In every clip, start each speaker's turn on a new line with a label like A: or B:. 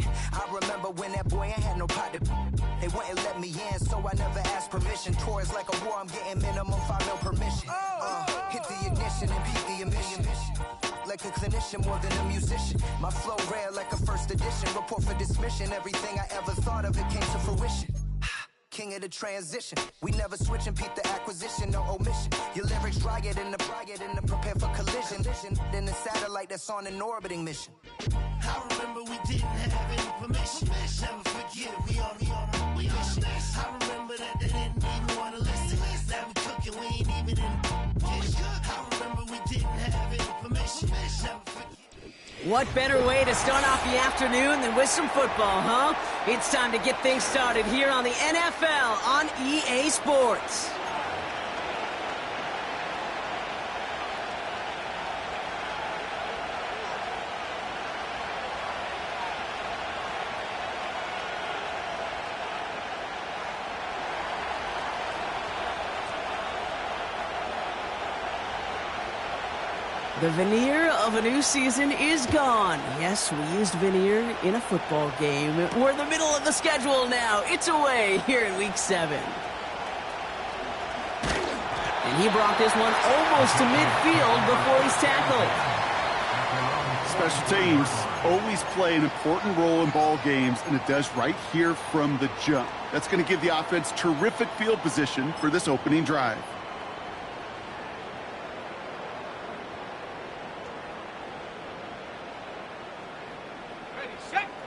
A: I remember when that boy ain't had no pot to. They wouldn't let me in, so I never asked permission. Tours like a war, I'm getting minimum 5 mil permission. Hit the ignition and beat the emission. Like a clinician more than a musician. My flow rare like a first edition. Report for dismission. Everything I ever thought of, it came to fruition. King of the transition. We never switch and peep the acquisition, no omission. Your lyrics dry it in the prepare for collision. Then the satellite that's on an orbiting mission.
B: I remember we didn't have any permission. Never forget we on mission. I remember that they didn't even want to listen. Now we cooking, we ain't even in the kitchen. I remember we didn't have any permission. Never forget.
C: What better way to start off the afternoon than with some football, huh? It's time to get things started here on the NFL on EA Sports. The veneer of a new season is gone. Yes, we used veneer in a football game. We're in the middle of the schedule now. It's away here in Week 7. And he brought this one almost to midfield before he's tackled.
D: Special teams always play an important role in ball games, and it does right here from the jump. That's going to give the offense terrific field position for this opening drive.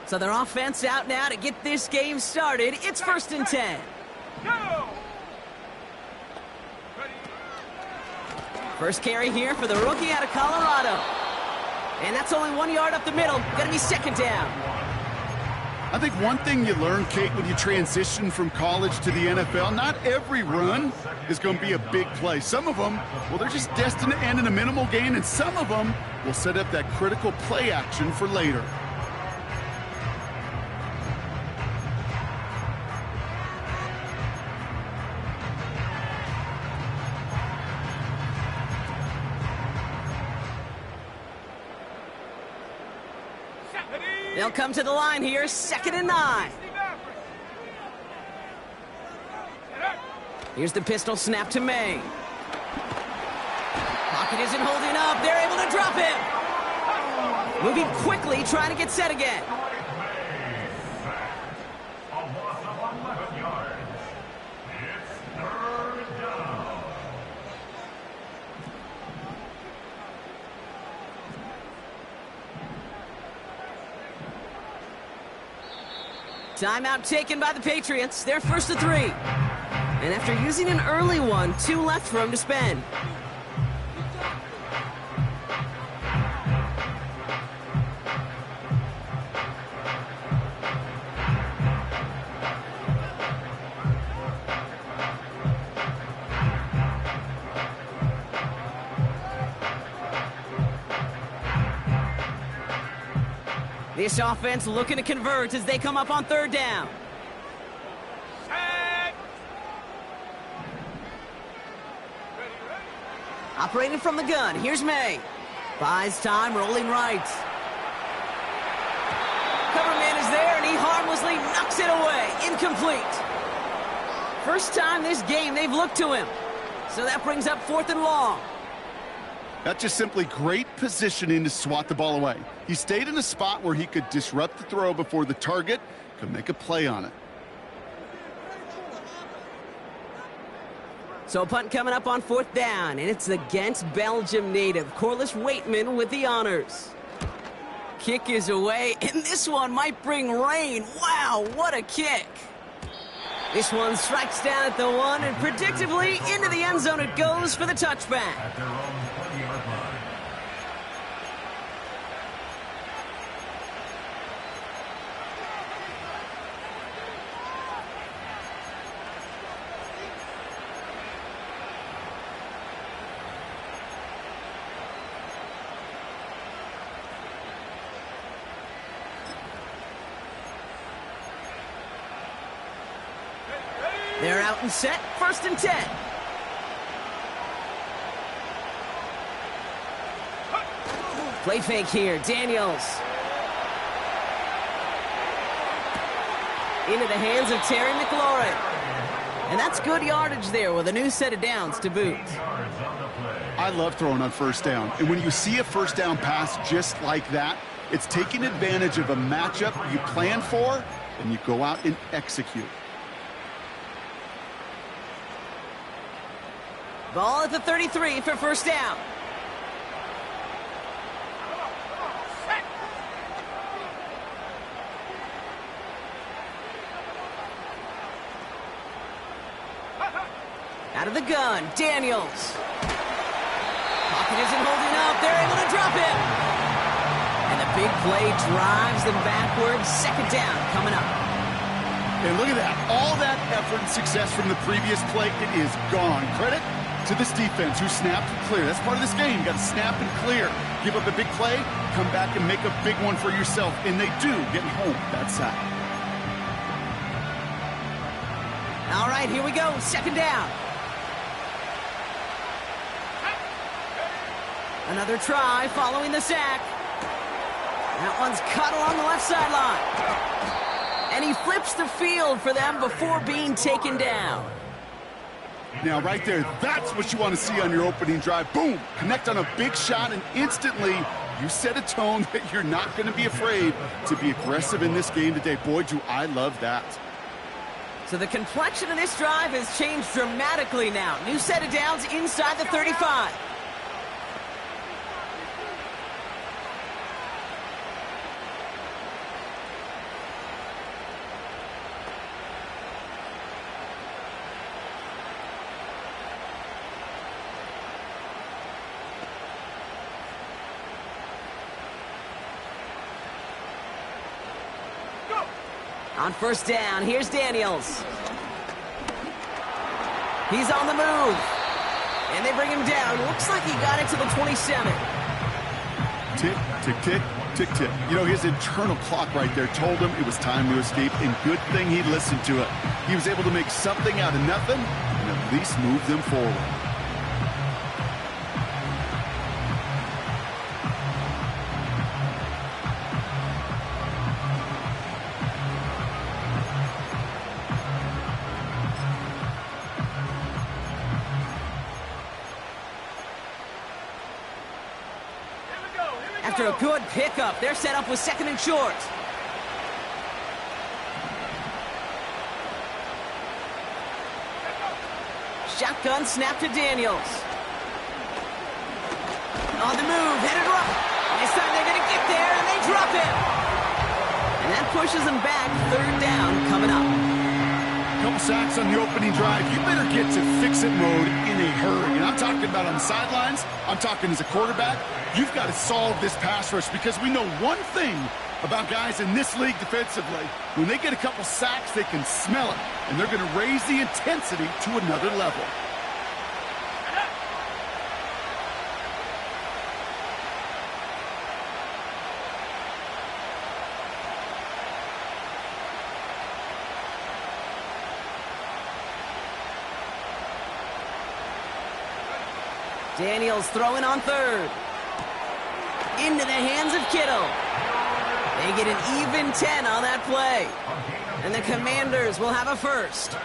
C: So their offense out now to get this game started. It's 1st and 10.
E: Go!
C: First carry here for the rookie out of Colorado. And that's only 1 yard up the middle. Gonna be 2nd down.
D: I think one thing you learn, Kate, when you transition from college to the NFL, not every run is going to be a big play. Some of them, well, they're just destined to end in a minimal gain, and some of them will set up that critical play action for later.
C: They'll come to the line here, 2nd and 9. Here's the pistol snap to May. Pocket isn't holding up. They're able to drop him. Moving quickly, trying to get set again. Timeout taken by the Patriots. They're 1st and 3. And after using an early one, 2 left for him to spend. This offense looking to convert as they come up on 3rd down. Operating from the gun, here's May. Buys time, rolling right. Cover man is there, and he harmlessly knocks it away. Incomplete. First time this game they've looked to him. So that brings up 4th and long.
D: That's just simply great positioning to swat the ball away. He stayed in a spot where he could disrupt the throw before the target could make a play on it.
C: So a punt coming up on 4th down, and it's against Belgium native Corliss Waitman with the honors. Kick is away, and this one might bring rain. Wow, what a kick. This one strikes down at the 1, and predictably into the end zone it goes for the touchback.
E: At their own 20-yard line.
C: They're out and set, 1st and 10. Play fake here, Daniels. Into the hands of Terry McLaurin. And that's good yardage there with a new set of downs to boot.
D: I love throwing on first down. And when you see a first down pass just like that, it's taking advantage of a matchup you plan for, and you go out and execute.
C: Ball at the 33 for first down. Out of the gun, Daniels. Pocket isn't holding up. They're able to drop him. And the big play drives them backwards. Second down coming up.
D: And look at that. All that effort and success from the previous play, it is gone. Credit to this defense who snapped and clear. That's part of this game. You got to snap and clear. Give up a big play, come back and make a big one for yourself. And they do, getting home that sack.
C: All right, here we go. Second down. Another try following the sack. That one's cut along the left sideline. And he flips the field for them before being taken down.
D: Now, right there, that's what you want to see on your opening drive. Boom! Connect on a big shot, and instantly you set a tone that you're not going to be afraid to be aggressive in this game today. Boy, do I love that.
C: So the complexion of this drive has changed dramatically now. New set of downs inside the 35. On first down, here's Daniels. He's on the move. And they bring him down. Looks like he got it to the 27.
D: Tick, tick, tick, tick, tick. You know, his internal clock right there told him it was time to escape, and good thing he listened to it. He was able to make something out of nothing and at least move them forward.
C: After a good pickup, they're set up with second and short. Shotgun snap to Daniels. On the move, headed right. This time they're going to get there, and they drop him. And that pushes them back. Third down coming up.
D: Couple sacks on the opening drive. You better get to fix-it mode in a hurry. And I'm talking about on the sidelines. I'm talking as a quarterback. You've got to solve this pass rush because we know one thing about guys in this league defensively. When they get a couple sacks, they can smell it, and they're going to raise the intensity to another level.
C: Daniels throwing on third. Into the hands of Kittle. They get an even 10 on that play. And the Commanders will have a first.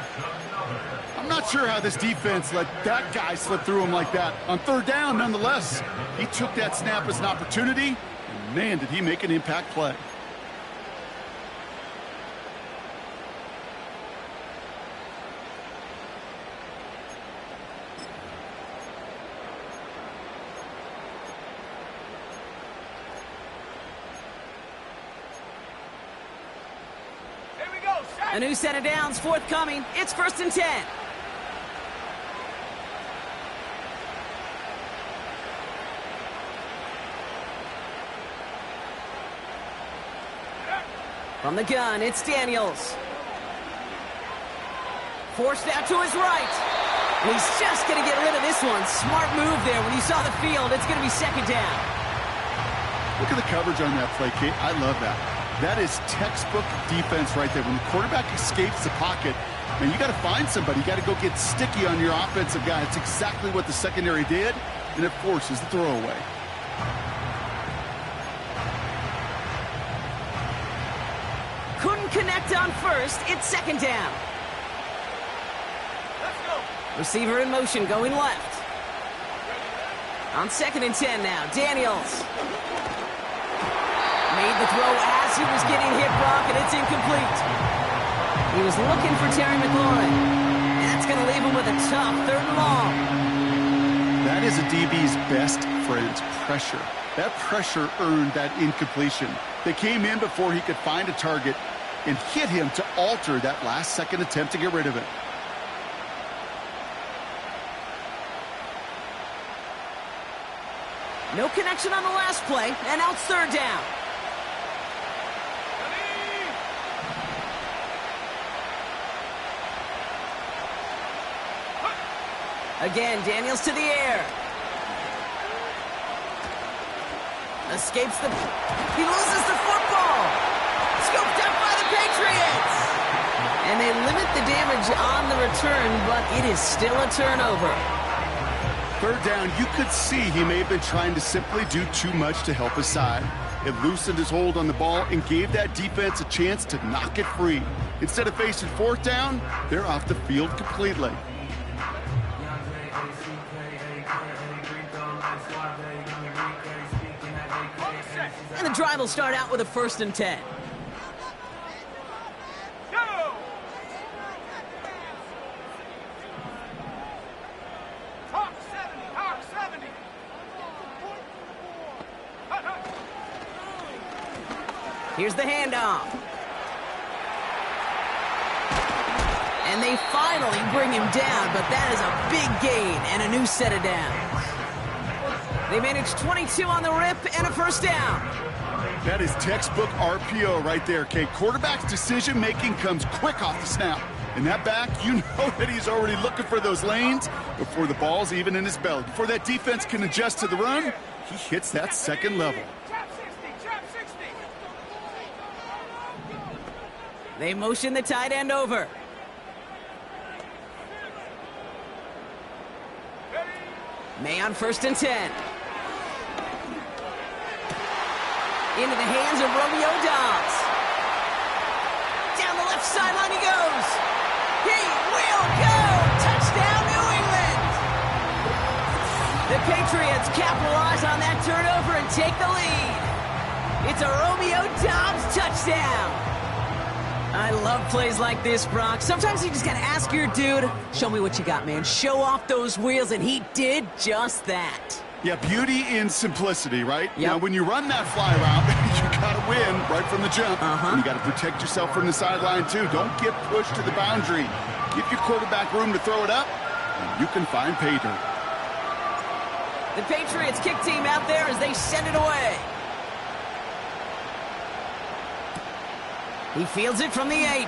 D: I'm not sure how this defense let that guy slip through him like that. On third down, nonetheless, he took that snap as an opportunity, and man, did he make an impact play.
C: A new set of downs forthcoming. It's first and 10. From the gun, it's Daniels. Forced out to his right. And he's just going to get rid of this one. Smart move there. When you saw the field, it's going to be second down.
D: Look at the coverage on that play, Kate. I love that. That is textbook defense right there. When the quarterback escapes the pocket, and you got to find somebody. You got to go get sticky on your offensive guy. It's exactly what the secondary did, and it forces the throwaway.
C: Couldn't connect on first. It's second down.
E: Let's go.
C: Receiver in motion, going left. On 2nd and 10 now, Daniels. Made the throw as he was getting hit, Brock, and it's incomplete. He was looking for Terry McLaurin. And that's going to leave him with a tough 3rd and long.
D: That is a DB's best friend, pressure. That pressure earned that incompletion. They came in before he could find a target and hit him to alter that last-second attempt to get rid of it.
C: No connection on the last play, and now it's 3rd down. Again, Daniels to the air. Escapes the... He loses the football. Scooped up by the Patriots. And they limit the damage on the return, but it is still a turnover.
D: 3rd down, you could see he may have been trying to simply do too much to help his side. It loosened his hold on the ball and gave that defense a chance to knock it free. Instead of facing 4th down, they're off the field completely.
C: And the drive will start out with a 1st and 10.
E: Go. Talk 70. Talk 70.
C: Here's the handoff. And they finally bring him down, but that is a big gain and a new set of downs. They managed 22 on the rip and a 1st down.
D: That is textbook RPO right there, Kate. Quarterback's decision-making comes quick off the snap. And that back, you know that he's already looking for those lanes before the ball's even in his belly. Before that defense can adjust to the run, he hits that 2nd level.
E: Trap 60. Trap 60.
C: They motion the tight end over. May on 1st and 10. Into the hands of Romeo Dobbs. Down the left sideline he goes. He will go! Touchdown, New England! The Patriots capitalize on that turnover and take the lead. It's a Romeo Dobbs touchdown. I love plays like this, Brock. Sometimes you just gotta ask your dude, show me what you got, man. Show off those wheels, and he did just that.
D: Yeah, beauty in simplicity, right?
C: Yep.
D: Now, when you run that fly route, you got to win right from the jump. And you got to protect yourself from the sideline, too. Don't get pushed to the boundary. Give your quarterback room to throw it up, and you can find pay dirt.
C: The Patriots kick team out there as they send it away. He fields it from the 8.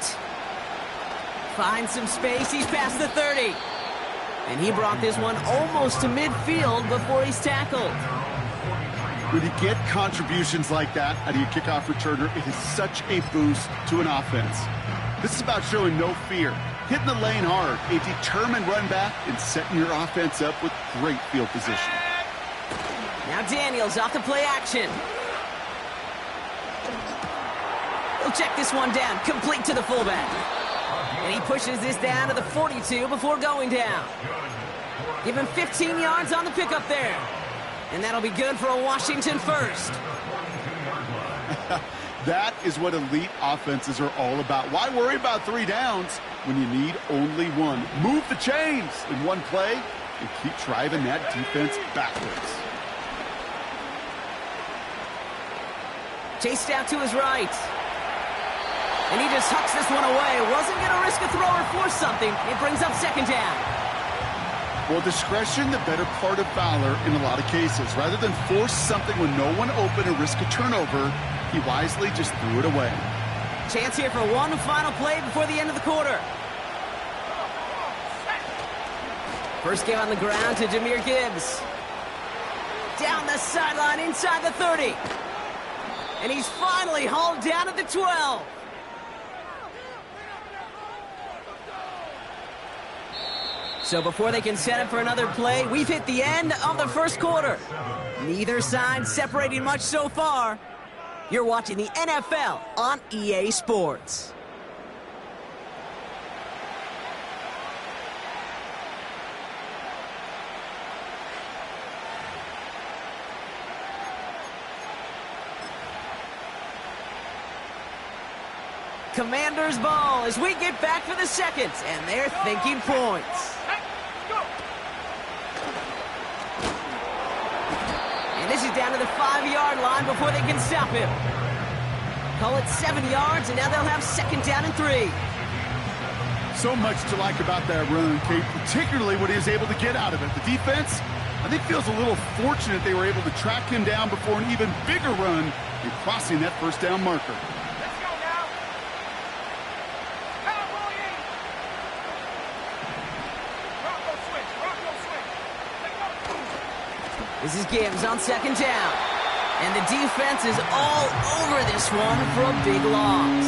C: Finds some space. He's past the 30. And he brought this one almost to midfield before he's tackled.
D: When you get contributions like that out of your kickoff returner, it is such a boost to an offense. This is about showing no fear, hitting the lane hard, a determined run back, and setting your offense up with great field position.
C: Now Daniels off the play action. He'll check this one down, complete to the fullback. And he pushes this down to the 42 before going down. Give him 15 yards on the pickup there. And that'll be good for a Washington 1st.
D: That is what elite offenses are all about. Why worry about 3 downs when you need only 1? Move the chains in one play and keep driving that defense backwards.
C: Chased out to his right. And he just hucks this one away. Wasn't going to risk a throw or force something. It brings up 2nd down.
D: Well, discretion, the better part of valor in a lot of cases. Rather than force something when no one open and risk a turnover, he wisely just threw it away.
C: Chance here for one final play before the end of the quarter. First game on the ground to Jahmyr Gibbs. Down the sideline inside the 30. And he's finally hauled down at the 12. So before they can set up for another play, we've hit the end of the 1st quarter. Neither side separating much so far. You're watching the NFL on EA Sports. Commanders' ball as we get back for the second, and they're thinking points.
E: Hey, go.
C: And this is down to the 5-yard line before they can stop him. Call it 7 yards, and now they'll have second down and 3.
D: So much to like about that run, Kate, particularly what he was able to get out of it. The defense, I think, feels a little fortunate they were able to track him down before an even bigger run in crossing that first down marker.
E: Let's go now. Cowboy in. Rocco switch. Rocco switch. Let's go.
C: This is Gibbs on second down. And the defense is all over this one for a big loss.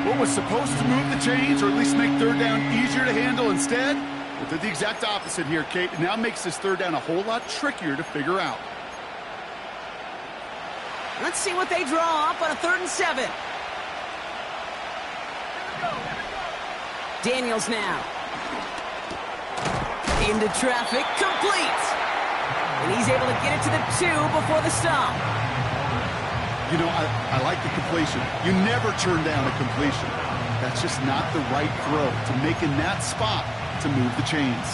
D: What was supposed to move the chains, or at least make third down easier to handle instead, well, did the exact opposite here, Kate. It now makes this third down a whole lot trickier to figure out.
C: Let's see what they draw up on a 3rd and 7. Daniels now. Into traffic, complete. And he's able to get it to the 2 before the stop.
D: You know, I like the completion. You never turn down a completion. That's just not the right throw to make in that spot to move the chains.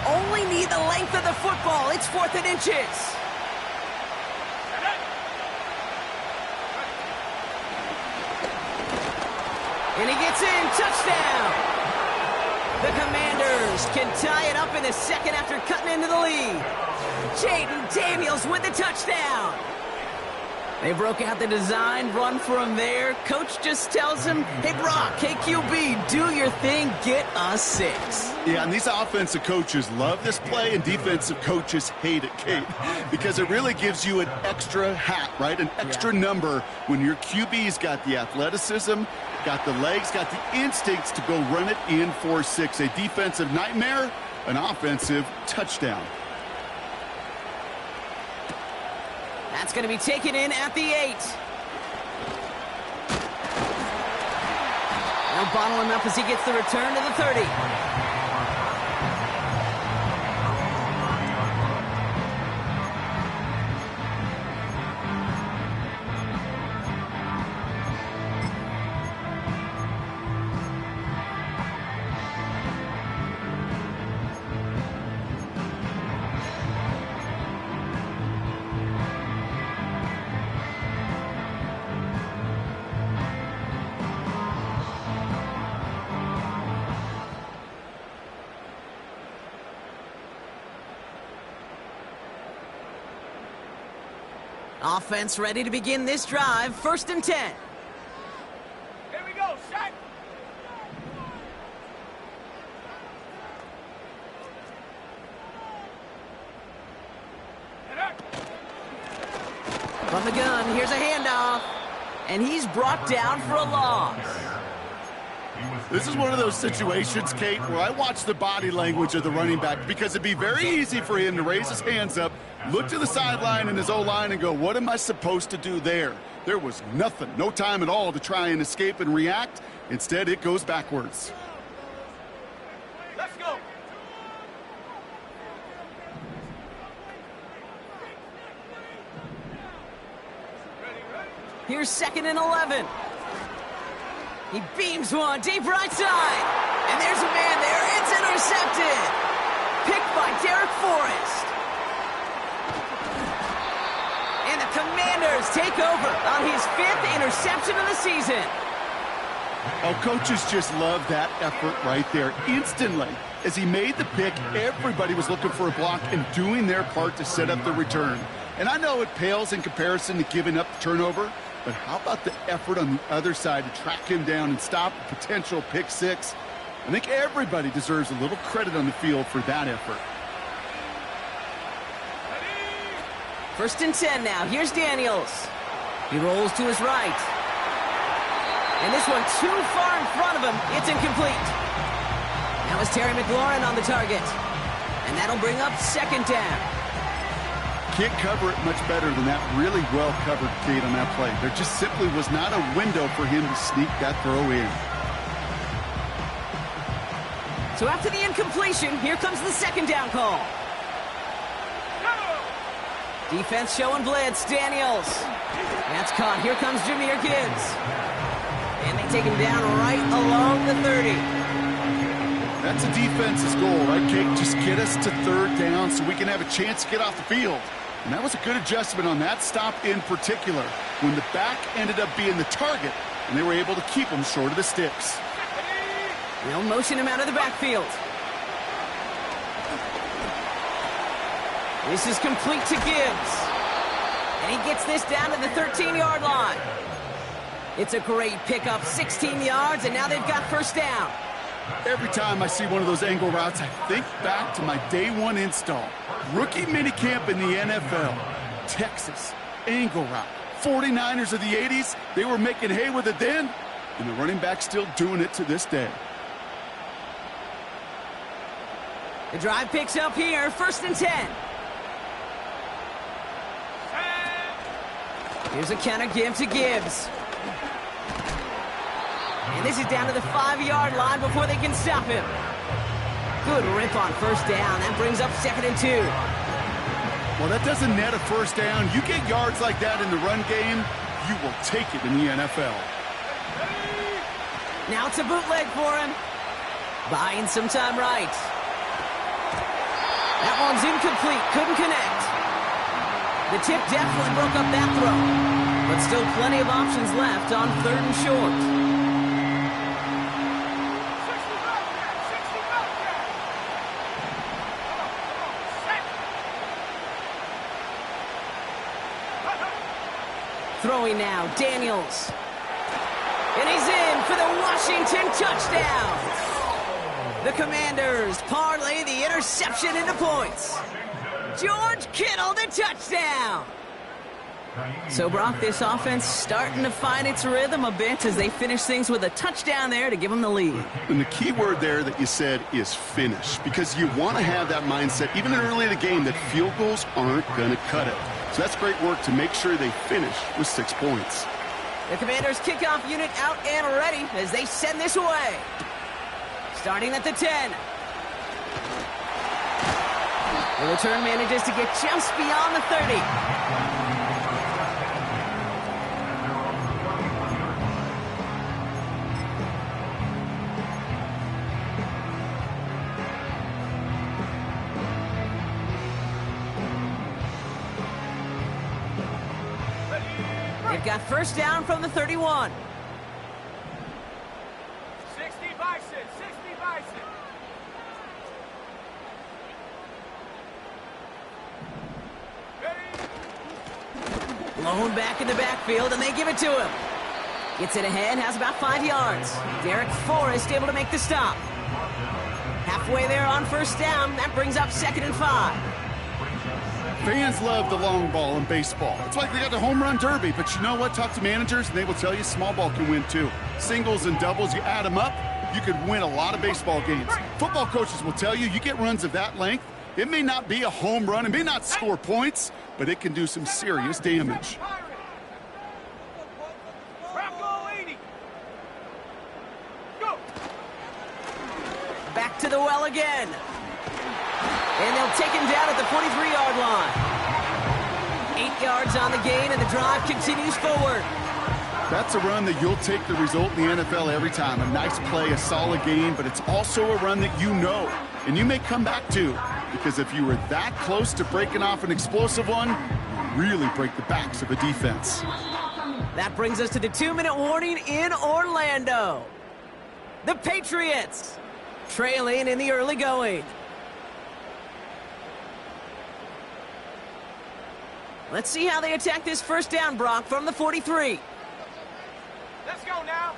C: Only need the length of the football. It's 4th and inches. And he gets in. Touchdown. The Commanders can tie it up in the second after cutting into the lead. Jaden Daniels with the touchdown. They broke out the design, run from there. Coach just tells him, hey, Brock, KQB, do your thing, get us 6.
D: Yeah, and these offensive coaches love this play, and defensive coaches hate it, Kate, because it really gives you an extra hat, right? An extra number when your QB's got the athleticism, got the legs, got the instincts to go run it in for 6. A defensive nightmare, an offensive touchdown.
C: That's going to be taken in at the 8. Now bottle him up as he gets the return to the 30. Offense ready to begin this drive. 1st and 10.
E: Here we go. Set.
C: From the gun, here's a handoff. And he's brought down for a loss.
D: This is one of those situations, Kate, where I watch the body language of the running back, because it'd be very easy for him to raise his hands up, look to the sideline in his O-line and go, what am I supposed to do there? There was nothing, no time at all to try and escape and react. Instead, it goes backwards.
E: Let's go.
C: Here's 2nd and 11. He beams one deep right side. And there's a man there. It's intercepted. Picked by Derek Forrest. And the Commanders take over on his 5th interception of the season.
D: Oh, coaches just love that effort right there. Instantly, as he made the pick, everybody was looking for a block and doing their part to set up the return. And I know it pales in comparison to giving up the turnover, but how about the effort on the other side to track him down and stop a potential pick 6? I think everybody deserves a little credit on the field for that effort.
C: 1st and 10 now. Here's Daniels. He rolls to his right. And this one too far in front of him. It's incomplete. Now it's Terry McLaurin on the target. And that'll bring up 2nd down.
D: Can't cover it much better than that. Really well covered, Kate, on that play. There just simply was not a window for him to sneak that throw in.
C: So after the incompletion, here comes the 2nd down call. Defense showing blitz. Daniels. That's caught. Here comes Jahmyr Gibbs. And they take him down right along the 30.
D: That's a defense's goal, right, Kate? Just get us to third down so we can have a chance to get off the field. And that was a good adjustment on that stop in particular, when the back ended up being the target, and they were able to keep him short of the sticks.
C: They'll motion him out of the backfield. This is complete to Gibbs. And he gets this down to the 13-yard line. It's a great pickup, 16 yards, and now they've got first down.
D: Every time I see one of those angle routes, I think back to my day one install. Rookie minicamp in the NFL. Texas, angle route. 49ers of the 80s, they were making hay with it then, and the running back's still doing it to this day.
C: The drive picks up here, 1st and 10. Here's a counter give to Gibbs. And this is down to the 5-yard line before they can stop him. Good rip on first down. That brings up 2nd and 2.
D: Well, that doesn't net a first down. You get yards like that in the run game, you will take it in the NFL.
C: Now it's a bootleg for him. Buying some time right. That one's incomplete. Couldn't connect. The tip definitely broke up that throw. But still plenty of options left on 3rd and short. Throwing now, Daniels. And he's in for the Washington touchdown. The Commanders parlay the interception into points. George Kittle, the touchdown. So, Brock, this offense starting to find its rhythm a bit as they finish things with a touchdown there to give them the lead.
D: And the key word there that you said is finish, because you want to have that mindset, even early in the game, that field goals aren't going to cut it. So that's great work to make sure they finish with 6 points.
C: The Commanders' kickoff unit out and ready as they send this away. Starting at the 10. The return manages to get just beyond the 30. They've got first down from the 31.
E: 60 Bison, 60 Bison.
C: Blown back in the backfield, and they give it to him. Gets it ahead, has about 5 yards. Derek Forrest able to make the stop. Halfway there on first down, that brings up 2nd and 5.
D: Fans love the long ball in baseball. It's like they got the home run derby, but you know what? Talk to managers, and they will tell you small ball can win too. Singles and doubles, you add them up, you could win a lot of baseball games. Football coaches will tell you get runs of that length, it may not be a home run, it may not score points, but it can do some serious damage.
E: Rocco 80. Go.
C: Back to the well again. And they'll take him down at the 43-yard line. 8 yards on the gain, and the drive continues forward.
D: That's a run that you'll take the result in the NFL every time. A nice play, a solid gain, but it's also a run that you know, and you may come back to, because if you were that close to breaking off an explosive one, you really break the backs of a defense.
C: That brings us to the 2-minute warning in Orlando. The Patriots trailing in the early going. Let's see how they attack this first down, Brock, from the 43.
E: Let's go now.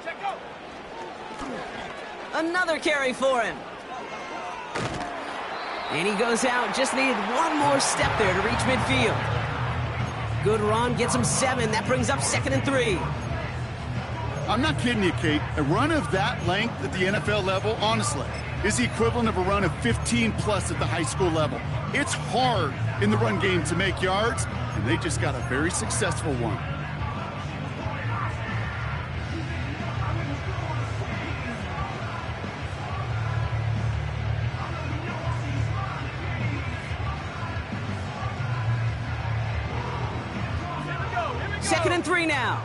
E: Check go.
C: Another carry for him. And he goes out. Just needed one more step there to reach midfield. Good run. Gets him 7. That brings up 2nd and 3.
D: I'm not kidding you, Kate. A run of that length at the NFL level, honestly, is the equivalent of a run of 15-plus at the high school level. It's hard in the run game to make yards, and they just got a very successful one.
C: 2nd and 3 now.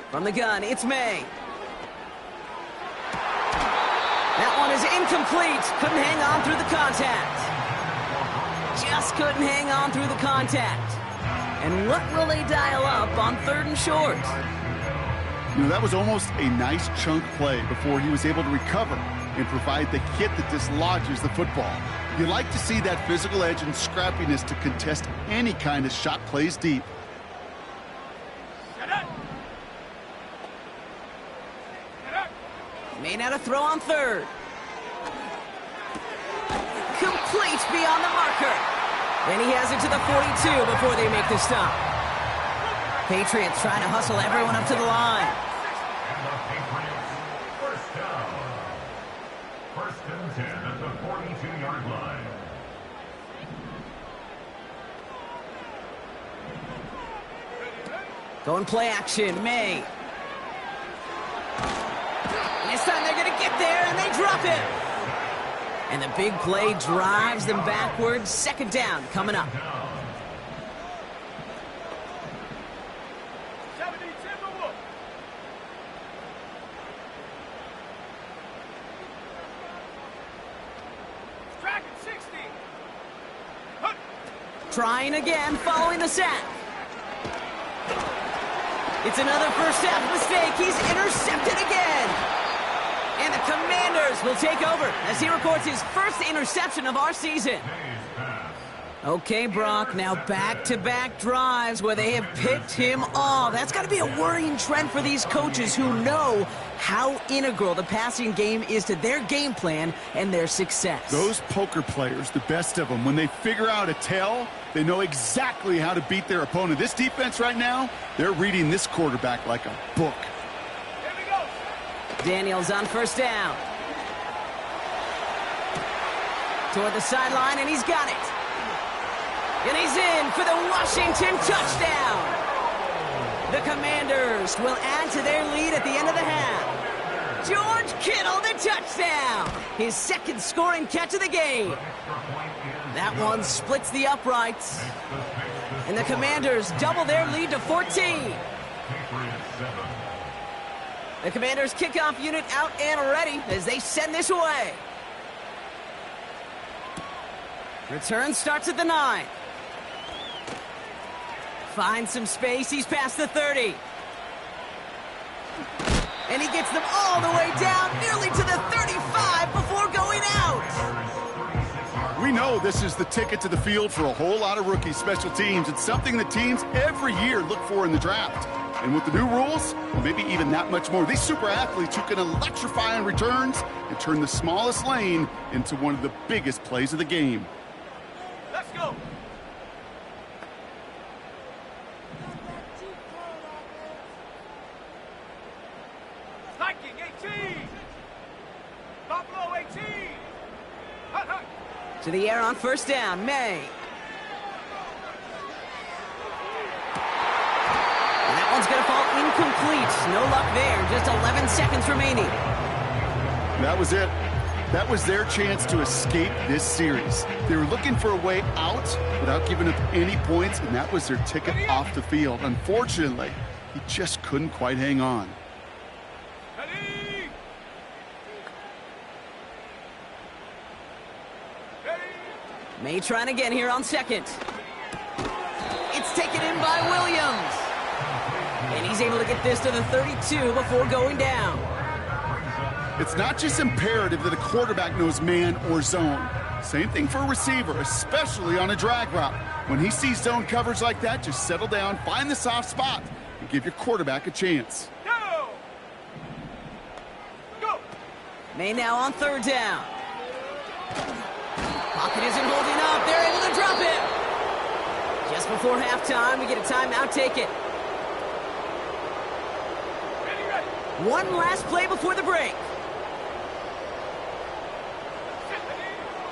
C: From the gun, it's May. That one is incomplete. Couldn't hang on through the contact. Just couldn't hang on through the contact. And what will they dial up on 3rd and short?
D: You know, that was almost a nice chunk play before he was able to recover and provide the hit that dislodges the football. You like to see that physical edge and scrappiness to contest any kind of shot plays deep.
C: May not have throw on 3rd. Complete beyond the marker. And he has it to the 42 before they make the stop. Patriots trying to hustle everyone up to the line.
F: First down. 1st and 10 at the 42-yard line.
C: Going play action, May. This time they're going to get there, and they drop it. And the big play drives them backwards. 2nd down coming up. Trying again, following the sack. It's another first half mistake. He's intercepted again. And the Commanders will take over as he records his first interception of our season. Okay, Brock, now back-to-back drives where they have picked him off. That's got to be a worrying trend for these coaches who know how integral the passing game is to their game plan and their success.
D: Those poker players, the best of them, when they figure out a tell, they know exactly how to beat their opponent. This defense right now, they're reading this quarterback like a book.
C: Daniels on 1st down. Toward the sideline, and he's got it. And he's in for the Washington touchdown. The Commanders will add to their lead at the end of the half. George Kittle, the touchdown. His 2nd scoring catch of the game. That one splits the uprights. And the Commanders double their lead to 14. The Commanders' kickoff unit out and ready as they send this away. Return starts at the 9. Finds some space. He's past the 30. And he gets them all the way down, nearly to the 35 before going out.
D: We know this is the ticket to the field for a whole lot of rookie special teams. It's something that teams every year look for in the draft. And with the new rules, well, maybe even that much more. These super athletes who can electrify on returns and turn the smallest lane into one of the biggest plays of the game.
E: Let's go. Hiking 18. Buffalo 18. Hut, hut.
C: To the air on 1st down, May. And that one's going to fall incomplete. No luck there. Just 11 seconds remaining.
D: That was it. That was their chance to escape this series. They were looking for a way out without giving up any points, and that was their ticket off the field. Unfortunately, he just couldn't quite hang on.
E: Ready.
C: May trying again here on 2nd. It's taken in by Williams. And he's able to get this to the 32 before going down.
D: It's not just imperative that a quarterback knows man or zone. Same thing for a receiver, especially on a drag route. When he sees zone coverage like that, just settle down, find the soft spot, and give your quarterback a chance.
E: Go. Go.
C: May now on 3rd down. Pocket isn't holding up. They're able to drop it. Just before halftime, we get a timeout taken.
E: Ready, ready.
C: One last play before the break.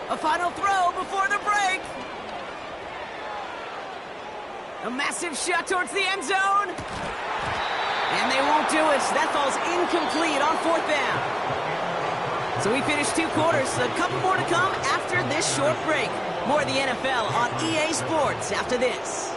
C: A final throw before the break. A massive shot towards the end zone. And they won't do it. That falls incomplete on 4th down. So we finished 2 quarters. A couple more to come after this short break. More of the NFL on EA Sports after this.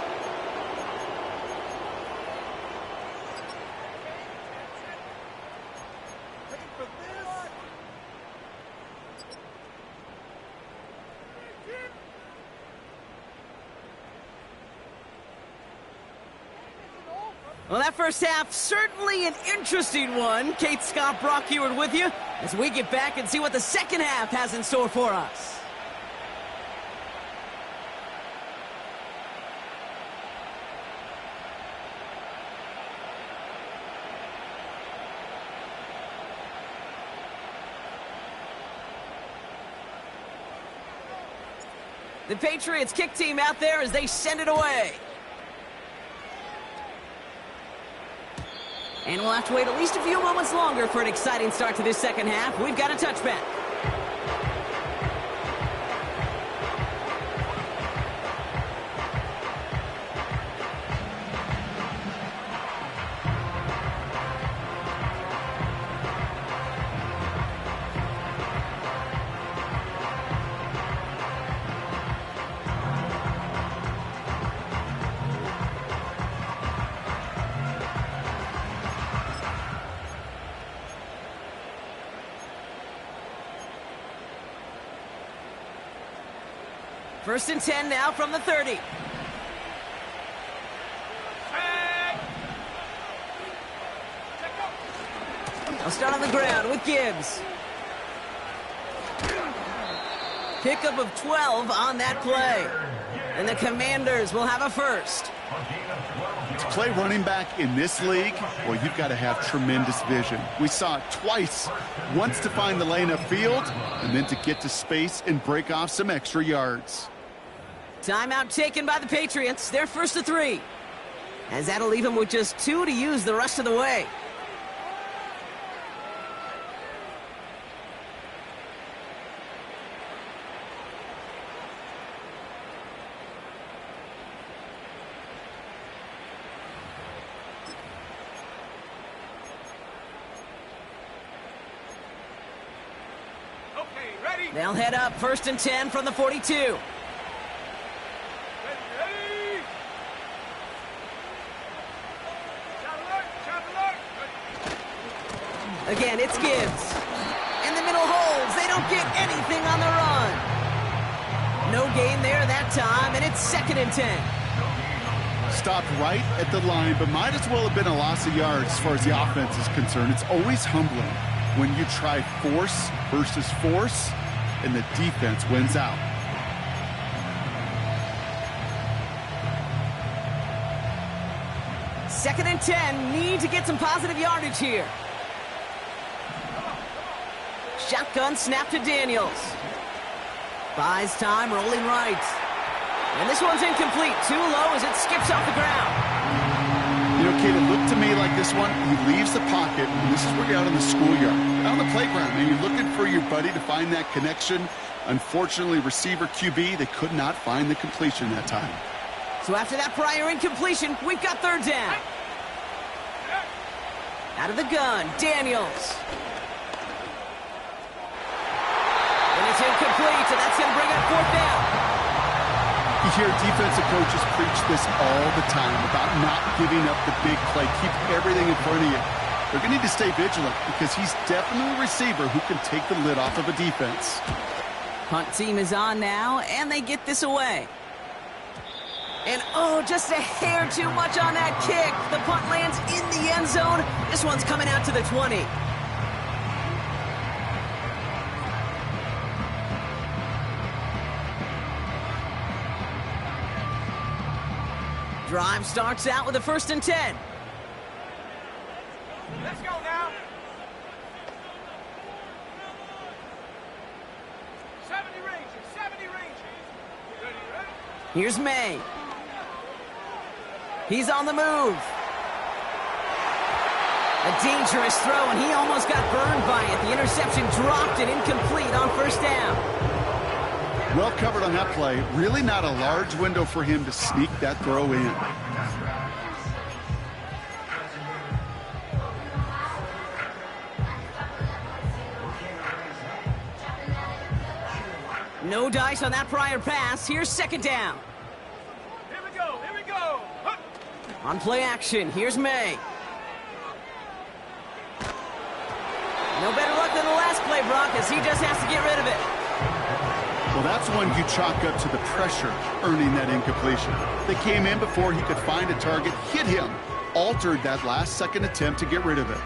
C: Well, that first half, certainly an interesting one. Kate Scott, Brock Heward with you as we get back and see what the second half has in store for us. The Patriots kick team out there as they send it away. And we'll have to wait at least a few moments longer for an exciting start to this second half. We've got a touchback. First and 10 now from the 30. I'll start on the ground with Gibbs. Pickup of 12 on that play. And the Commanders will have a first.
D: To play running back in this league, well, you've got to have tremendous vision. We saw it twice. Once to find the lane upfield, and then to get to space and break off some extra yards.
C: Timeout taken by the Patriots. They're first to 3. As that'll leave them with just 2 to use the rest of the way.
E: Okay, ready?
C: They'll head up first and 10 from the 42. Again, it's Gibbs. In the middle holds. They don't get anything on the run. No gain there that time, and it's 2nd and 10.
D: Stopped right at the line, but might as well have been a loss of yards as far as the offense is concerned. It's always humbling when you try force versus force, and the defense wins out.
C: Second and 10. Need to get some positive yardage here. Shotgun snap to Daniels. Buys time, rolling right. And this one's incomplete. Too low as it skips off the ground.
D: You know, Kate, it looked to me like this one, he leaves the pocket, and this is where you're out in the schoolyard. Out on the playground, and you're looking for your buddy to find that connection. Unfortunately, receiver QB, they could not find the completion that time.
C: So after that prior incompletion, we've got 3rd down. Out of the gun, Daniels. It's incomplete, so that's going to bring up 4th down.
D: You hear defensive coaches preach this all the time about not giving up the big play. Keep everything in front of you. They're going to need to stay vigilant because he's definitely a receiver who can take the lid off of a defense.
C: Punt team is on now, and they get this away. And, oh, just a hair too much on that kick. The punt lands in the end zone. This one's coming out to the 20. Drive starts out with a 1st and 10.
E: Let's go now. 70 Rangers, 70 Rangers. Ready?
C: Here's May. He's on the move. A dangerous throw, and he almost got burned by it. The interception dropped and incomplete on 1st down.
D: Well covered on that play. Really not a large window for him to sneak that throw in.
C: No dice on that prior pass. Here's second down.
E: Here we go, here we go. Huh.
C: On play action, here's May. No better luck than the last play, Brock, as he just has to get rid of it.
D: Well, that's one you chalk up to the pressure earning that incompletion. They came in before he could find a target, hit him, altered that last second attempt to get rid of it.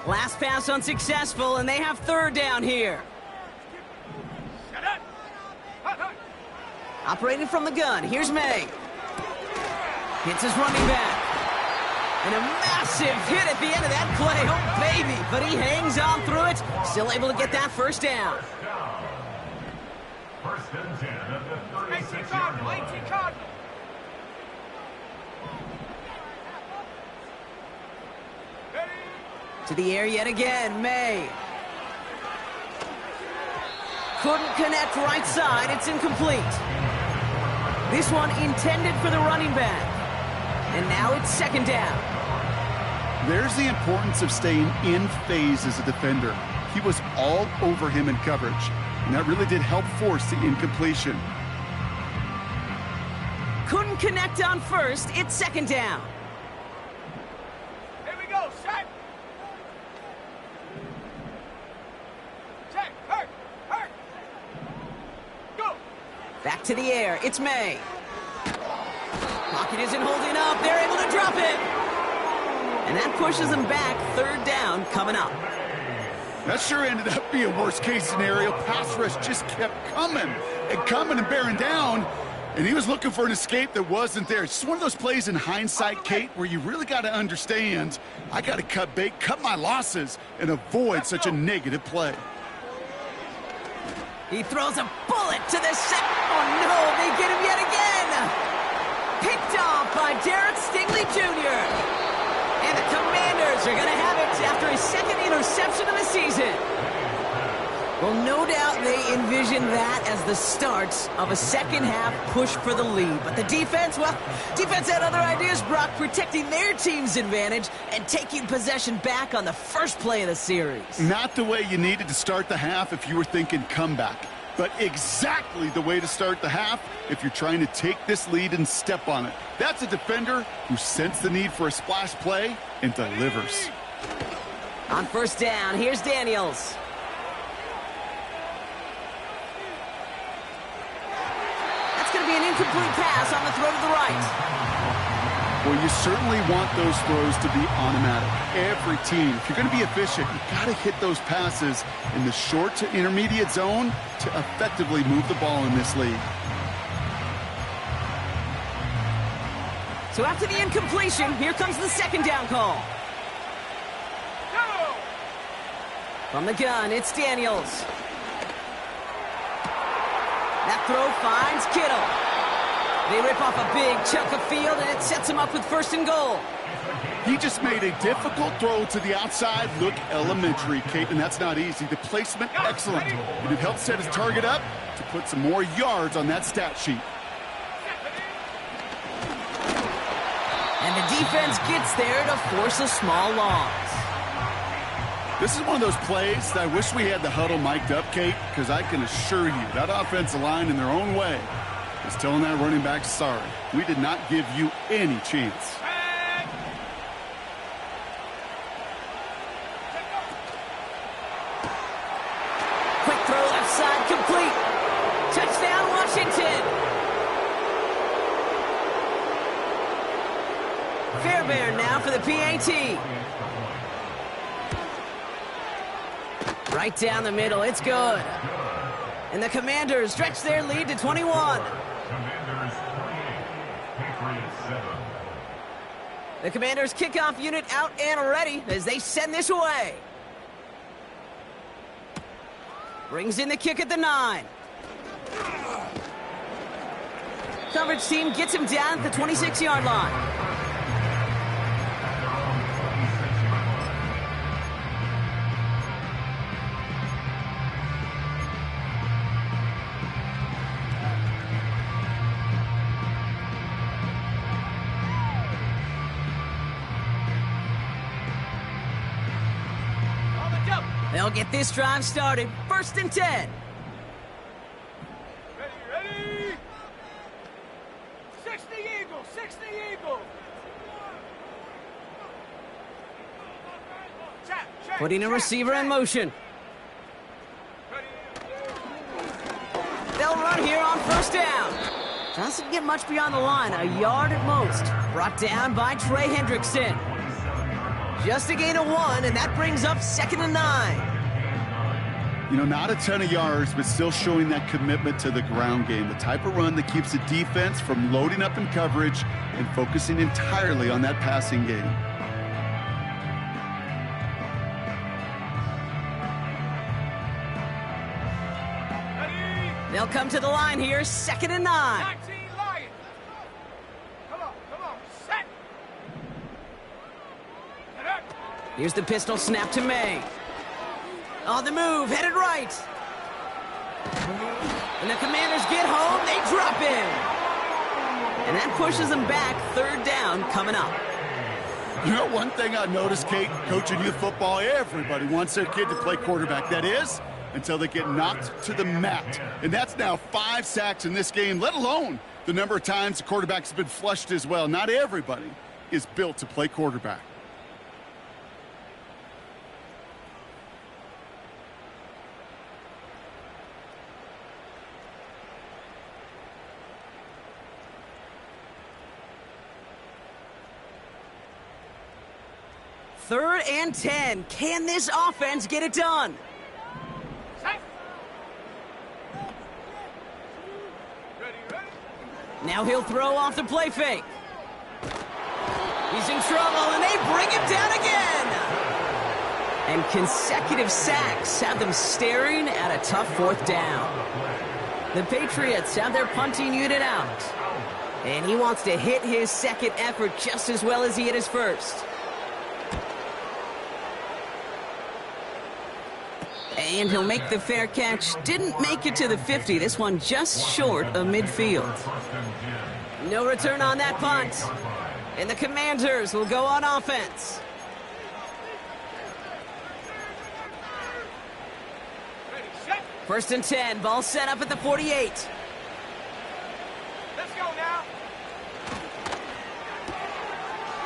C: Last pass unsuccessful, and they have third down here.
E: Shut up. Huh, huh.
C: Operating from the gun, here's May. Hits his running back. And a massive hit at the end of that play. Oh, baby. But he hangs on through it. Still able to get that first down.
F: First and 10 at the
E: 18
F: 36-yard
E: Cardinal,
F: line.
E: 18 Cardinal. Ready?
C: To the air yet again, May. Couldn't connect right side. It's incomplete. This one intended for the running back. And now it's second down.
D: There's the importance of staying in phase as a defender. He was all over him in coverage, and that really did help force the incompletion.
C: Couldn't connect on first. It's second down.
E: Here we go, set. Check, hurt, hurt. Go.
C: Back to the air. It's May. Pocket isn't holding up. They're able to drop it. And that pushes them back. Third down coming up.
D: That sure ended up being a worst-case scenario. Pass rush just kept coming and bearing down, and he was looking for an escape that wasn't there. It's just one of those plays in hindsight, Kate, where you really got to understand, I got to cut bait, cut my losses, and avoid such a negative play.
C: He throws a bullet to the set. Oh, no, they get him yet again. Picked off by Derek Stingley Jr. And the Commanders are going to have it after his second interception of the season. Well, no doubt they envision that as the start of a second-half push for the lead. But the defense, well, defense had other ideas, Brock, protecting their team's advantage and taking possession back on the first play of the series.
D: Not the way you needed to start the half if you were thinking comeback, but exactly the way to start the half if you're trying to take this lead and step on it. That's a defender who sensed the need for a splash play and delivers.
C: On first down, here's Daniels. That's going to be an incomplete pass on the throw to the right.
D: Well, you certainly want those throws to be automatic. Every team, if you're going to be efficient, you've got to hit those passes in the short to intermediate zone to effectively move the ball in this league.
C: So after the incompletion, here comes the second down call.
E: Go.
C: From the gun, it's Daniels. That throw finds Kittle. They rip off a big chunk of field, and it sets him up with first and goal.
D: He just made a difficult throw to the outside look elementary, Kate, and that's not easy. The placement, excellent. And it helped set his target up to put some more yards on that stat sheet.
C: And the defense gets there to force a small loss.
D: This is one of those plays that I wish we had the huddle mic'd up, Kate, because I can assure you that offensive line in their own way is telling that running back, sorry, we did not give you any chance.
C: Quick throw left side, complete. Touchdown, Washington. Fairbairn now for the PAT. Right down the middle, it's good. And the Commanders stretch their lead to 21.
F: Commanders 28, Patriots 7.
C: The Commanders kickoff unit out and ready as they send this away. Brings in the kick at the 9. Coverage team gets him down at the 26-yard line. They'll get this drive started. 1st and 10.
E: Ready? 60 Eagles, 60 Eagles.
C: Putting a receiver in motion. They'll run here on 1st down. Doesn't get much beyond the line, a yard at most. Brought down by Trey Hendrickson. Just a gain of 1, and that brings up 2nd and 9.
D: You know, not a ton of yards, but still showing that commitment to the ground game. The type of run that keeps the defense from loading up in coverage and focusing entirely on that passing game.
C: They'll come to the line here, 2nd and 9.
E: 19 Lions. Come on, set.
C: Here's the pistol snap to May. On the move, headed right. And the Commanders get home, they drop in. And that pushes them back, 3rd down coming up.
D: You know, one thing I noticed, Kate, coaching youth football, everybody wants their kid to play quarterback. That is, until they get knocked to the mat. And that's now 5 sacks in this game, let alone the number of times the quarterback's been flushed as well. Not everybody is built to play quarterback.
C: Third and 10. Can this offense get it done? Now he'll throw off the play fake. He's in trouble, and they bring him down again. And consecutive sacks have them staring at a tough 4th down. The Patriots have their punting unit out. And he wants to hit his 2nd effort just as well as he hit his 1st. And he'll make the fair catch. Didn't make it to the 50. This one just short of midfield. No return on that punt. And the Commanders will go on offense.
E: Set.
C: 1st and 10. Ball set up at the 48.
E: Let's go now.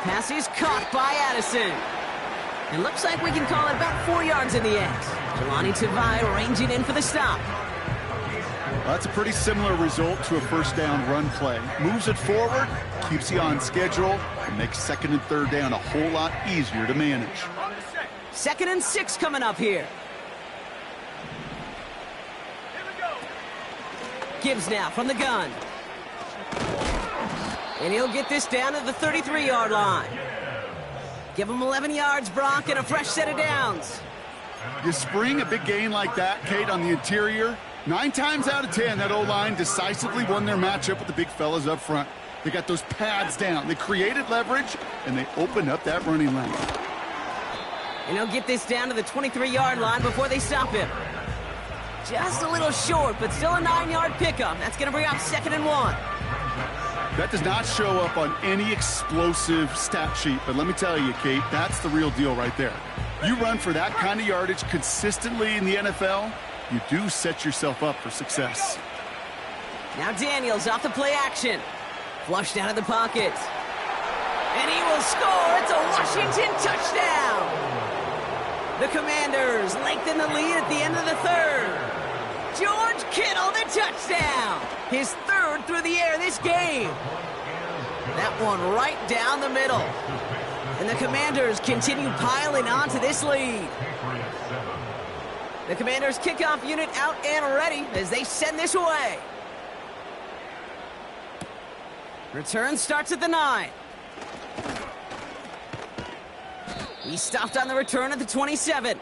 C: Pass is caught by Addison. It looks like we can call it about 4 yards in the end. Jelani Tavai ranging in for the stop.
D: Well, that's a pretty similar result to a 1st down run play. Moves it forward, keeps you on schedule, and makes 2nd and 3rd down a whole lot easier to manage.
C: 2nd and 6 coming up here.
E: Here we go.
C: Gibbs now from the gun. And he'll get this down to the 33-yard line. Give him 11 yards, Brock, and a fresh set of downs.
D: You spring a big gain like that, Kate, on the interior. 9 times out of 10, that O-line decisively won their matchup with the big fellas up front. They got those pads down. They created leverage, and they opened up that running lane.
C: And he'll get this down to the 23-yard line before they stop him. Just a little short, but still a 9-yard pickup. That's going to bring up 2nd and 1.
D: That does not show up on any explosive stat sheet, but let me tell you, Kate, that's the real deal right there. You run for that kind of yardage consistently in the NFL, you do set yourself up for success.
C: Now Daniels off the play action. Flushed out of the pocket. And he will score. It's a Washington touchdown. The Commanders lengthen the lead at the end of the 3rd. George Kittle, the touchdown. His 3rd through the air this game. That one right down the middle. And the Commanders continue piling on to this lead. The Commanders' kickoff unit out and ready as they send this away. Return starts at the 9. He stopped on the return at the 27.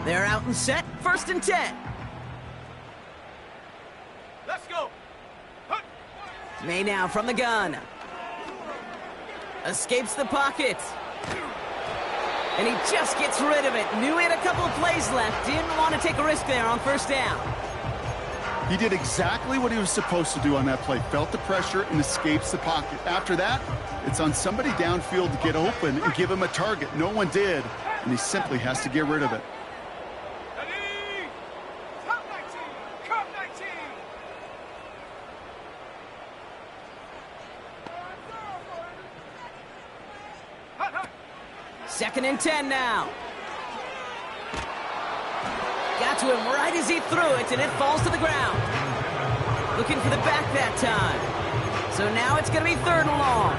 C: They're out and set, 1st and 10.
E: Let's go.
C: May now from the gun. Escapes the pocket. And he just gets rid of it. Knew he had a couple of plays left. Didn't want to take a risk there on first down.
D: He did exactly what he was supposed to do on that play. Felt the pressure and escapes the pocket. After that, it's on somebody downfield to get open and give him a target. No one did, and he simply has to get rid of it.
E: Ready? Thump 19. Come 19. Hut, hut.
C: 2nd and 10 now. Got to him right as he threw it, and it falls to the ground. Looking for the back that time. So now it's going to be 3rd and long.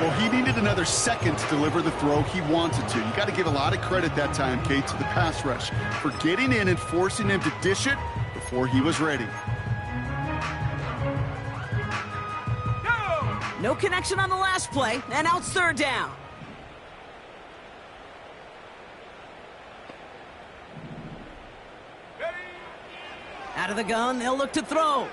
D: Well, he needed another second to deliver the throw he wanted to. You got to give a lot of credit that time, Kate, to the pass rush for getting in and forcing him to dish it before he was ready.
E: Go.
C: No connection on the last play, and now it's 3rd down.
E: Ready?
C: Out of the gun, they'll look to throw.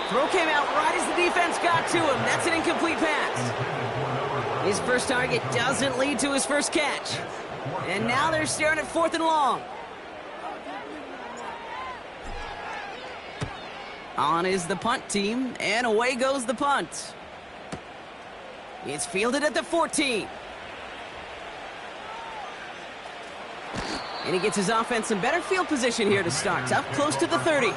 C: Throw came out right as the defense got to him. That's an incomplete pass. His first target doesn't lead to his first catch. And now they're staring at 4th and long. On is the punt team, and away goes the punt. It's fielded at the 14. And he gets his offense in better field position here to start. Up close to the 30.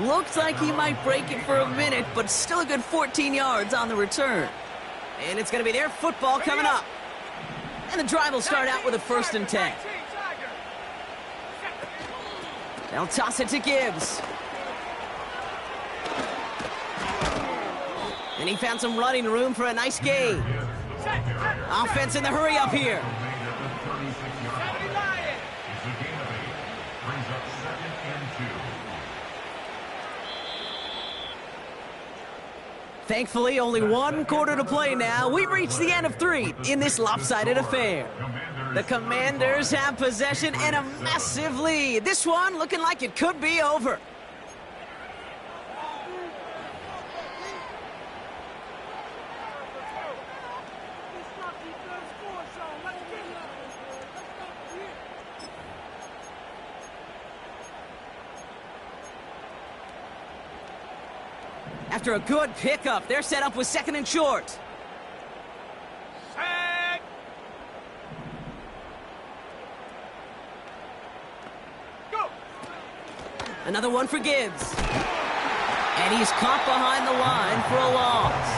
C: Looks like he might break it for a minute, but still a good 14 yards on the return. And it's going to be their football coming up. And the drive will start out with a 1st and 10. They'll toss it to Gibbs. And he found some running room for a nice gain. Offense in the hurry up here. Thankfully, only 1 quarter to play now. We've reached the end of 3 in this lopsided affair. The Commanders have possession and a massive lead. This one looking like it could be over. After a good pickup, they're set up with 2nd and short.
E: Set. Go.
C: Another one for Gibbs. And he's caught behind the line for a loss.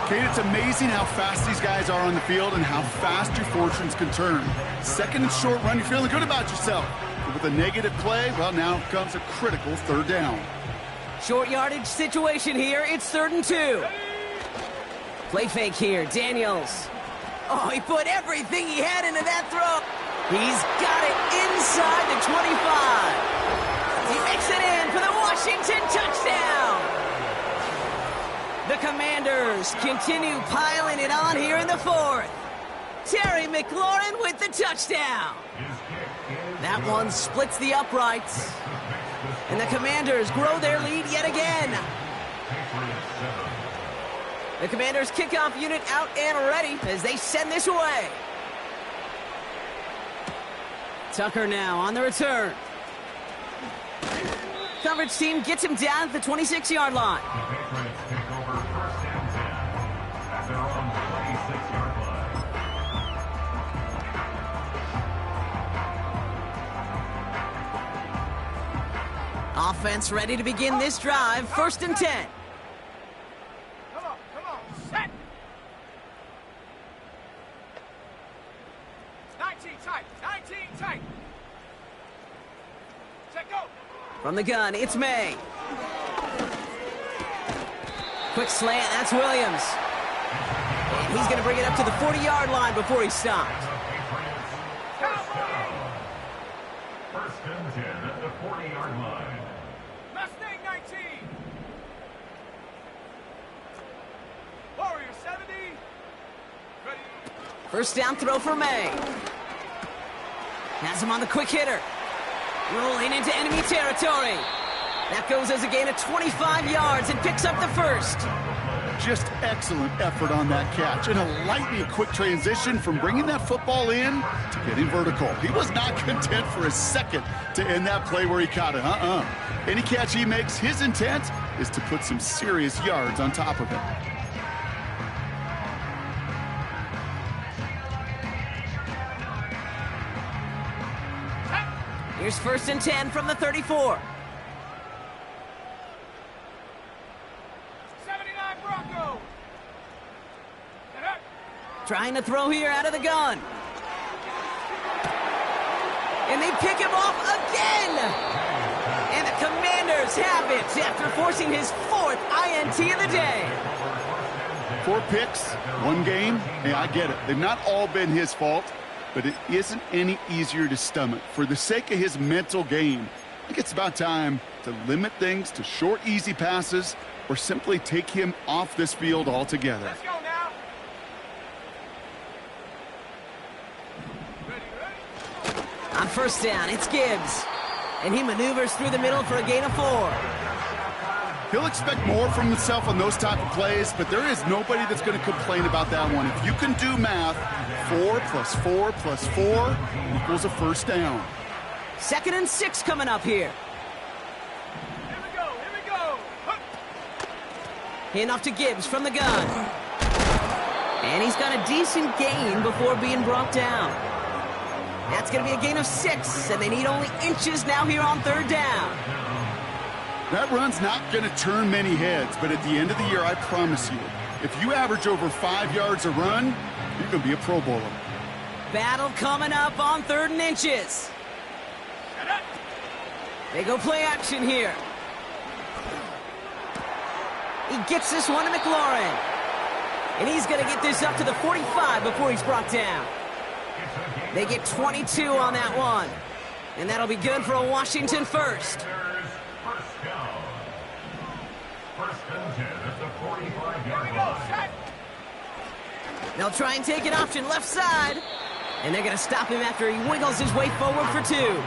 D: Kate, it's amazing how fast these guys are on the field and how fast your fortunes can turn. 2nd and short run, you're feeling good about yourself. But with a negative play, well, now comes a critical 3rd down.
C: Short yardage situation here. It's 3rd and 2. Play fake here. Daniels. Oh, he put everything he had into that throw. He's got it inside the 25. He makes it in for the Washington touchdown. The Commanders continue piling it on here in the 4th. Terry McLaurin with the touchdown. That one splits the uprights. And the Commanders grow their lead yet again. The Commanders kickoff unit out and ready as they send this away. Tucker now on the return. Coverage team gets him down at the 26-yard line.
F: The Patriots take over 1st and 10 at their own 26-yard line.
C: Offense ready to begin this drive. 1st and 10.
E: Come on. Set. 19 tight. Set, go.
C: From the gun, it's May. Quick slant, that's Williams. And he's going to bring it up to the 40-yard line before he stopped.
F: First and 10 at the 40-yard line.
E: Mustang 19. Warrior 70. Ready.
C: First down throw for May. Has him on the quick hitter. Rolling into enemy territory. That goes as a gain of 25 yards and picks up the first.
D: Just excellent effort on that catch, and a lightning quick transition from bringing that football in to getting vertical. He was not content for a second to end that play where he caught it. Any catch he makes, his intent is to put some serious yards on top of it.
C: Here's 1st and 10 from the 34.
E: 79 Broncos.
C: Trying to throw here out of the gun. And they pick him off again. And the Commanders have it after forcing his 4th INT of the day.
D: 4 picks, 1 game. Hey, I get it. They've not all been his fault, but it isn't any easier to stomach. For the sake of his mental game, I think it's about time to limit things to short, easy passes or simply take him off this field altogether.
E: Let's go now. Ready.
C: On 1st down, it's Gibbs. And he maneuvers through the middle for a gain of 4.
D: He'll expect more from himself on those type of plays, but there is nobody that's going to complain about that one. If you can do math, 4 plus 4 plus 4 equals a 1st down.
C: 2nd and 6 coming up here.
E: Here we go. Here we go. Hup.
C: Hand off to Gibbs from the gun. And he's got a decent gain before being brought down. That's going to be a gain of 6, and they need only inches now here on 3rd down.
D: That run's not going to turn many heads, but at the end of the year, I promise you, if you average over 5 yards a run, you're going to be a Pro Bowler.
C: Battle coming up on 3rd and inches. They go play action here. He gets this one to McLaurin. And he's going to get this up to the 45 before he's brought down. They get 22 on that one. And that'll be good for a Washington 1st. They'll try and take an option left side. And they're going to stop him after he wiggles his way forward for 2.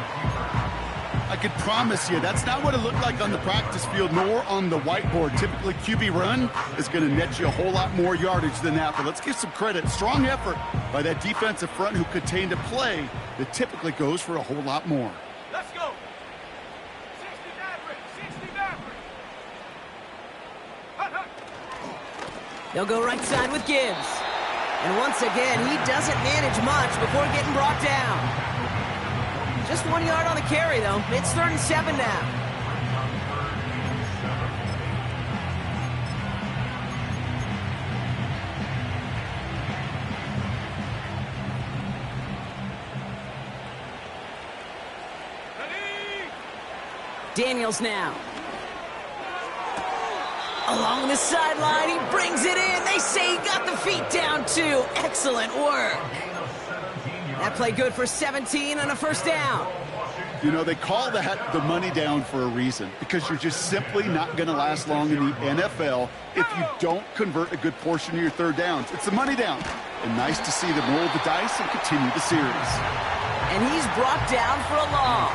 D: I could promise you that's not what it looked like on the practice field nor on the whiteboard. Typically, QB run is going to net you a whole lot more yardage than that. But let's give some credit. Strong effort by that defensive front who contained a play that typically goes for a whole lot more.
E: Let's go. 60 Maverick. 60 Maverick. Hut, hut.
C: They'll go right side with Gibbs. And once again, he doesn't manage much before getting brought down. Just 1 yard on the carry, though. It's 3rd and 7 now.
E: Ready.
C: Daniels now. Along the sideline, he brings it in. They say he got the feet down, too. Excellent work. That play good for 17 and a 1st down.
D: You know, they call that the money down for a reason, because you're just simply not going to last long in the NFL if you don't convert a good portion of your 3rd downs. It's the money down. And nice to see them roll the dice and continue the series.
C: And he's brought down for a loss.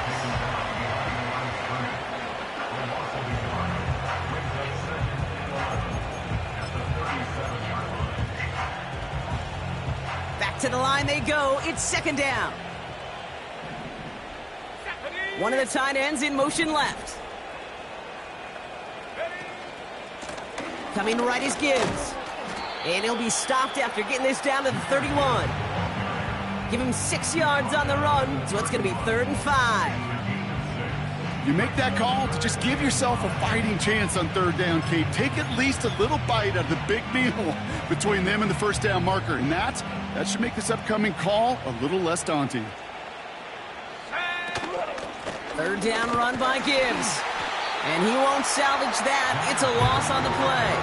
C: To the line they go. It's 2nd down. One of the tight ends in motion left. Coming right is Gibbs. And he'll be stopped after getting this down to the 31. Give him 6 yards on the run, so it's going to be 3rd and 5.
D: You make that call to just give yourself a fighting chance on 3rd down, Kate. Take at least a little bite out of the big meal between them and the 1st down marker. And that should make this upcoming call a little less daunting.
C: 3rd down run by Gibbs. And he won't salvage that. It's a loss on the play.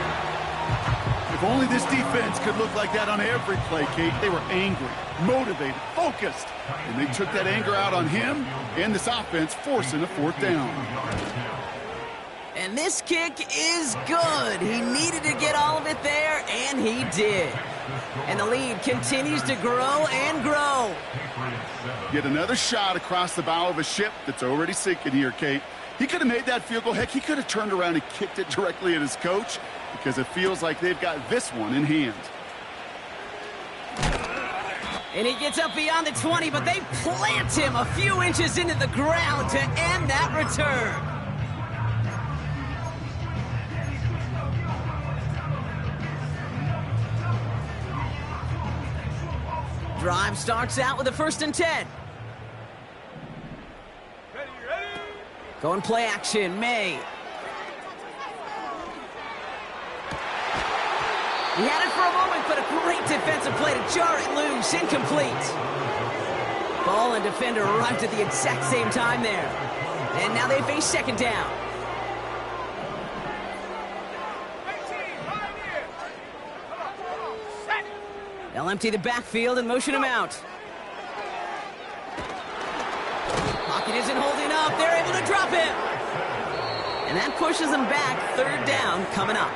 D: If only this defense could look like that on every play, Kate. They were angry, motivated, focused. And they took that anger out on him and this offense, forcing a 4th down.
C: And this kick is good. He needed to get all of it there, and he did. And the lead continues to grow and grow.
D: Yet another shot across the bow of a ship that's already sinking here, Kate. He could have made that field goal. Heck, he could have turned around and kicked it directly at his coach because it feels like they've got this one in hand.
C: And he gets up beyond the 20, but they plant him a few inches into the ground to end that return. Drive starts out with a 1st and 10. Going play action, May. He had it for a moment, but a great defensive play to jar it loose. Incomplete. Ball and defender arrived at the exact same time there. And now they face 2nd down. They'll empty the backfield and motion him out. Pocket isn't holding up. They're able to drop him. And that pushes them back. 3rd down coming up.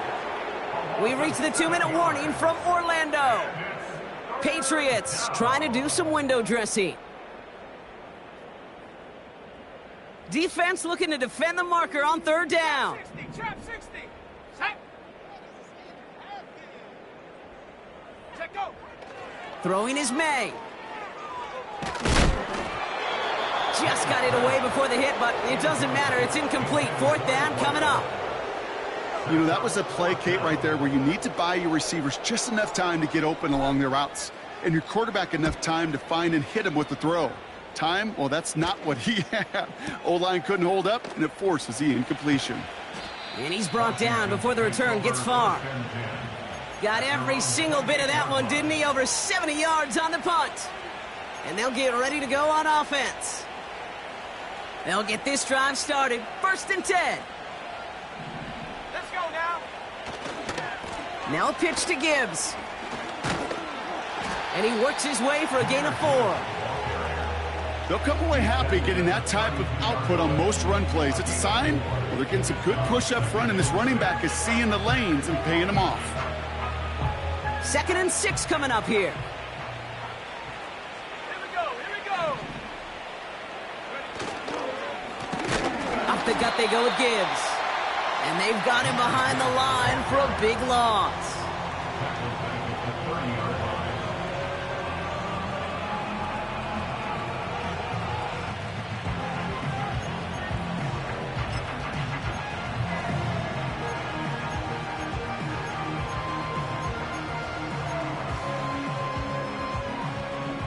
C: We reach the 2-minute warning from Orlando. Patriots trying to do some window dressing. Defense looking to defend the marker on 3rd down.
E: 60, trap 60. Set. Set, go.
C: Throwing is May. Just got it away before the hit, but it doesn't matter. It's incomplete. 4th down coming up.
D: You know, that was a play, Kate, right there where you need to buy your receivers just enough time to get open along their routes and your quarterback enough time to find and hit him with the throw. Time? Well, that's not what he had. O-line couldn't hold up, and it forces the incompletion.
C: And he's brought down before the return gets far. Got every single bit of that one, didn't he? Over 70 yards on the punt. And they'll get ready to go on offense. They'll get this drive started. 1st and 10.
E: Let's go now.
C: Now a pitch to Gibbs. And he works his way for a gain of 4.
D: They'll come away happy getting that type of output on most run plays. It's a sign, well, they're getting some good push up front, and this running back is seeing the lanes and paying them off.
C: 2nd and 6 coming up here.
E: Here we go. Here we go.
C: Up the gut they go with Gibbs. And they've got him behind the line for a big loss.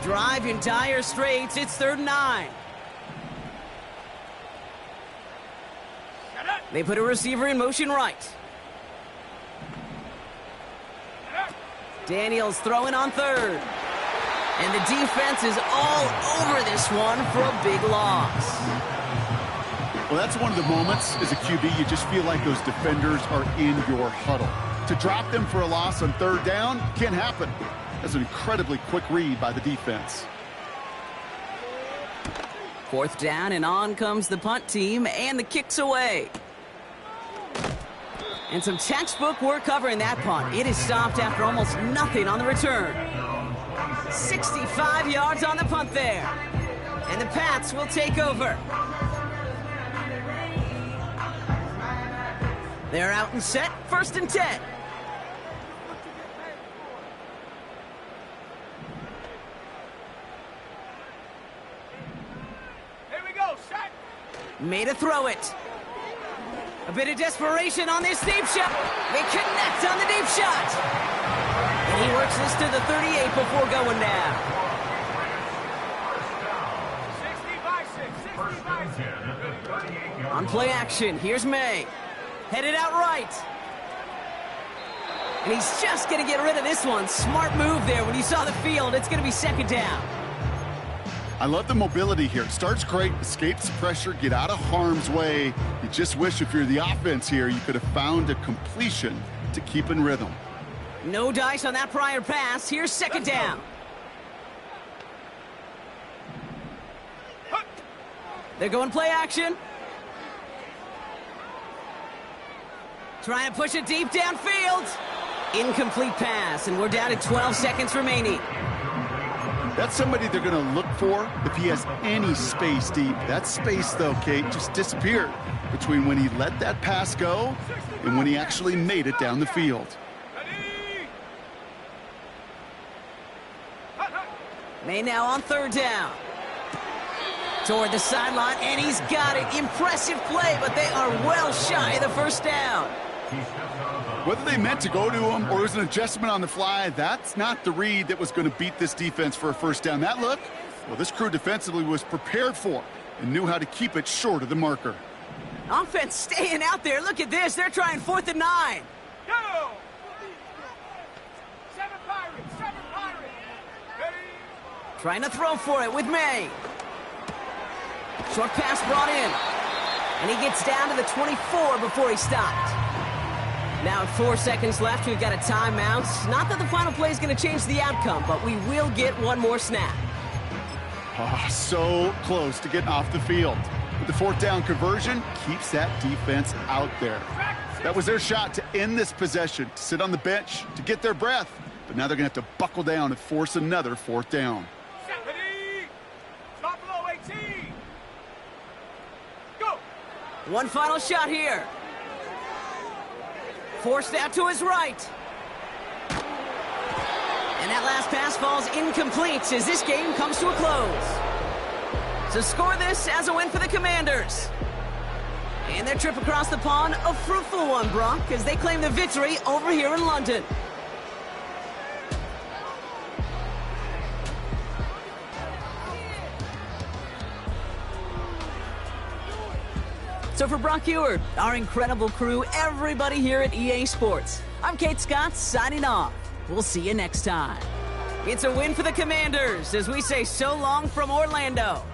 C: Drive in dire straits. It's 3rd and 9. They put a receiver in motion right. Daniels throwing on 3rd. And the defense is all over this one for a big loss.
D: Well, that's one of the moments as a QB you just feel like those defenders are in your huddle. To drop them for a loss on 3rd down can't happen. That's an incredibly quick read by the defense.
C: 4th down, and on comes the punt team, and the kick's away. And some textbook work covering that punt. It is stopped after almost nothing on the return. 65 yards on the punt there. And the Pats will take over. They're out and set. 1st and 10. Made a throw it. A bit of desperation on this deep shot. They connect on the deep shot. And he works this to the 38 before going down.
E: 60 by 6.
C: On play action, here's May. Headed out right. And he's just going to get rid of this one. Smart move there when he saw the field. It's going to be 2nd down.
D: I love the mobility here. Starts great, escapes pressure, get out of harm's way. You just wish if you're the offense here, you could have found a completion to keep in rhythm.
C: No dice on that prior pass. Here's 2nd down. They're going play action. Trying to push it deep downfield. Incomplete pass, and we're down to 12 seconds remaining.
D: That's somebody they're going to look for if he has any space deep. That space, though, Kate, just disappeared between when he let that pass go and when he actually made it down the field.
C: May now on third down. Toward the sideline, and he's got it. Impressive play, but they are well shy of the first down.
D: Whether they meant to go to him or it was an adjustment on the fly, that's not the read that was going to beat this defense for a first down. That look, well, this crew defensively was prepared for and knew how to keep it short of the marker.
C: Offense staying out there. Look at this. They're trying 4th and 9.
E: Go! 7 Pirates, 7 Pirates. Ready?
C: Trying to throw for it with May. Short pass brought in. And he gets down to the 24 before he stopped. Now at 4 seconds left, we've got a timeout. Not that the final play is going to change the outcome, but we will get one more snap.
D: Oh, so close to getting off the field. But the 4th down conversion keeps that defense out there. That was their shot to end this possession, to sit on the bench, to get their breath. But now they're going to have to buckle down and force another 4th down.
E: Ready? Stop below 18. Go!
C: One final shot here. Forced out to his right. And that last pass falls incomplete as this game comes to a close. So score this as a win for the Commanders. And their trip across the pond, a fruitful one, Brock, as they claim the victory over here in London. So for Brock Ewert, our incredible crew, everybody here at EA Sports, I'm Kate Scott signing off. We'll see you next time. It's a win for the Commanders as we say so long from Orlando.